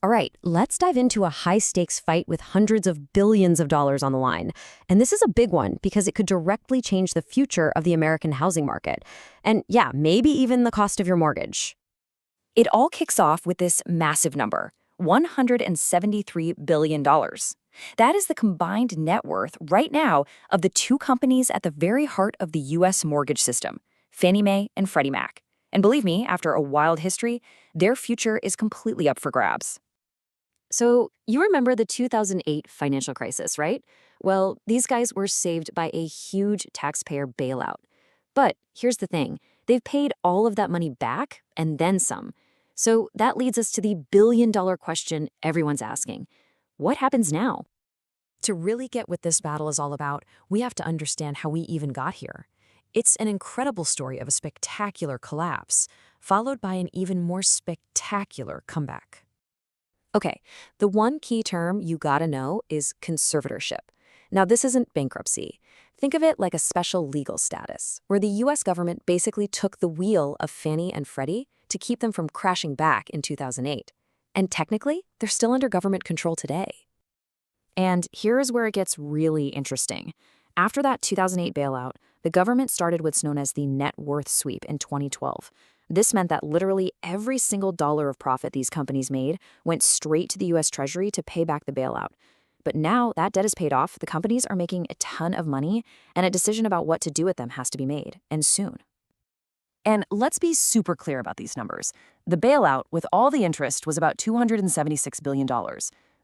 All right, let's dive into a high-stakes fight with hundreds of billions of dollars on the line. And this is a big one because it could directly change the future of the American housing market. And yeah, maybe even the cost of your mortgage. It all kicks off with this massive number, $173 billion. That is the combined net worth right now of the two companies at the very heart of the U.S. mortgage system, Fannie Mae and Freddie Mac. And believe me, after a wild history, their future is completely up for grabs. So, you remember the 2008 financial crisis, right? Well, these guys were saved by a huge taxpayer bailout. But here's the thing, they've paid all of that money back and then some. So that leads us to the billion-dollar question everyone's asking. What happens now? To really get what this battle is all about, we have to understand how we even got here. It's an incredible story of a spectacular collapse, followed by an even more spectacular comeback. Okay, the one key term you gotta know is conservatorship. Now, this isn't bankruptcy. Think of it like a special legal status, where the U.S. government basically took the wheel of Fannie and Freddie to keep them from crashing back in 2008. And technically, they're still under government control today. And here's where it gets really interesting. After that 2008 bailout, the government started what's known as the net worth sweep in 2012. This meant that literally every single dollar of profit these companies made went straight to the U.S. Treasury to pay back the bailout. But now that debt is paid off, the companies are making a ton of money, and a decision about what to do with them has to be made, and soon. And let's be super clear about these numbers. The bailout, with all the interest, was about $276 billion.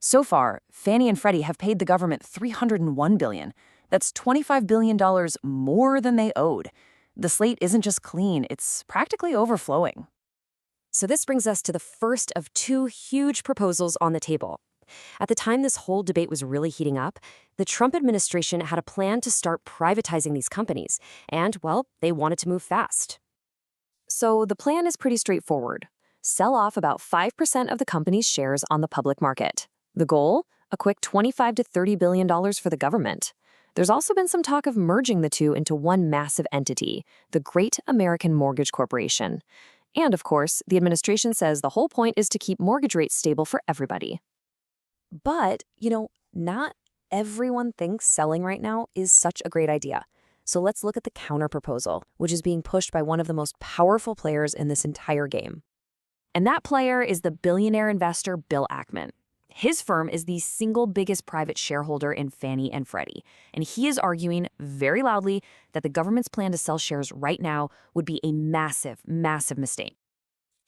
So far, Fannie and Freddie have paid the government $301 billion. That's $25 billion more than they owed. The slate isn't just clean, it's practically overflowing. So this brings us to the first of two huge proposals on the table. At the time this whole debate was really heating up, the Trump administration had a plan to start privatizing these companies, and, well, they wanted to move fast. So the plan is pretty straightforward. Sell off about 5% of the company's shares on the public market. The goal? A quick $25 to $30 billion for the government. There's also been some talk of merging the two into one massive entity, the Great American Mortgage Corporation. And, of course, the administration says the whole point is to keep mortgage rates stable for everybody. But, not everyone thinks selling right now is such a great idea. So let's look at the counterproposal, which is being pushed by one of the most powerful players in this entire game. And that player is the billionaire investor Bill Ackman. His firm is the single biggest private shareholder in Fannie and Freddie, and he is arguing very loudly that the government's plan to sell shares right now would be a massive, massive mistake.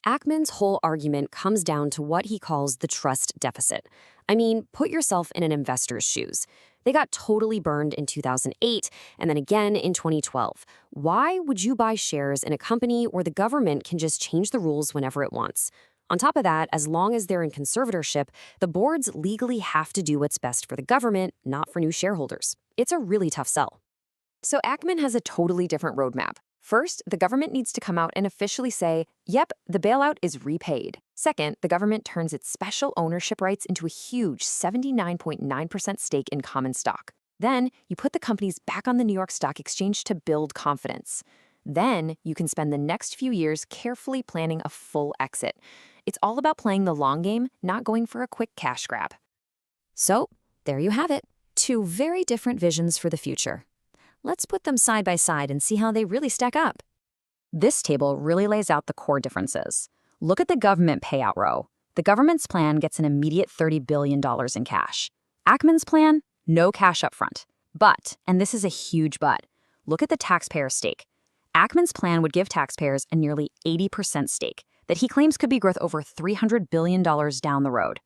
Ackman's whole argument comes down to what he calls the trust deficit. I mean, put yourself in an investor's shoes. They got totally burned in 2008 and then again in 2012. Why would you buy shares in a company where the government can just change the rules whenever it wants? On top of that, as long as they're in conservatorship, the boards legally have to do what's best for the government, not for new shareholders. It's a really tough sell. So Ackman has a totally different roadmap. First, the government needs to come out and officially say, yep, the bailout is repaid. Second, the government turns its special ownership rights into a huge 79.9% stake in common stock. Then, you put the companies back on the New York Stock Exchange to build confidence. Then, you can spend the next few years carefully planning a full exit. It's all about playing the long game, not going for a quick cash grab. So, there you have it. Two very different visions for the future. Let's put them side by side and see how they really stack up. This table really lays out the core differences. Look at the government payout row. The government's plan gets an immediate $30 billion in cash. Ackman's plan? No cash up front. But, and this is a huge but, look at the taxpayer stake. Ackman's plan would give taxpayers a nearly 80% stake that he claims could be worth over $300 billion down the road.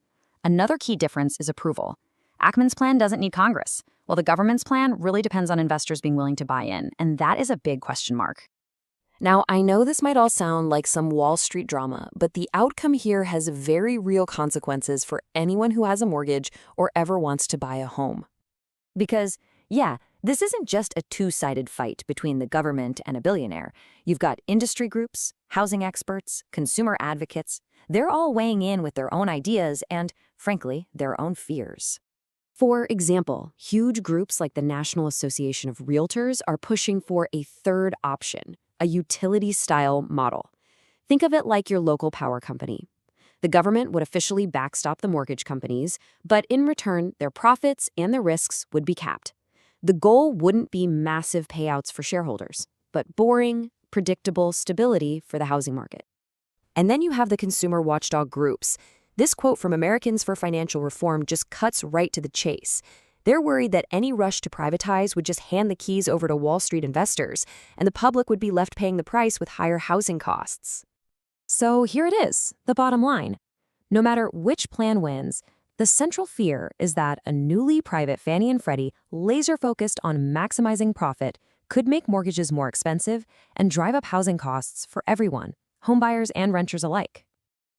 Another key difference is approval. Ackman's plan doesn't need Congress, while the government's plan really depends on investors being willing to buy in, and that is a big question mark. Now, I know this might all sound like some Wall Street drama, but the outcome here has very real consequences for anyone who has a mortgage or ever wants to buy a home. Because, yeah, this isn't just a two-sided fight between the government and a billionaire. You've got industry groups, housing experts, consumer advocates. They're all weighing in with their own ideas and, frankly, their own fears. For example, huge groups like the National Association of Realtors are pushing for a third option, a utility-style model. Think of it like your local power company. The government would officially backstop the mortgage companies, but in return, their profits and their risks would be capped. The goal wouldn't be massive payouts for shareholders, but boring, predictable stability for the housing market. And then you have the consumer watchdog groups. This quote from Americans for Financial Reform just cuts right to the chase. They're worried that any rush to privatize would just hand the keys over to Wall Street investors, and the public would be left paying the price with higher housing costs. So here it is, the bottom line. No matter which plan wins, the central fear is that a newly private Fannie and Freddie, laser-focused on maximizing profit, could make mortgages more expensive and drive up housing costs for everyone, homebuyers and renters alike.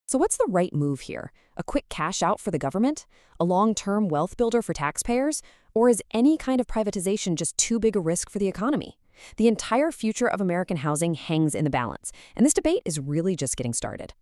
So what's the right move here? A quick cash out for the government? A long-term wealth builder for taxpayers? Or is any kind of privatization just too big a risk for the economy? The entire future of American housing hangs in the balance, and this debate is really just getting started.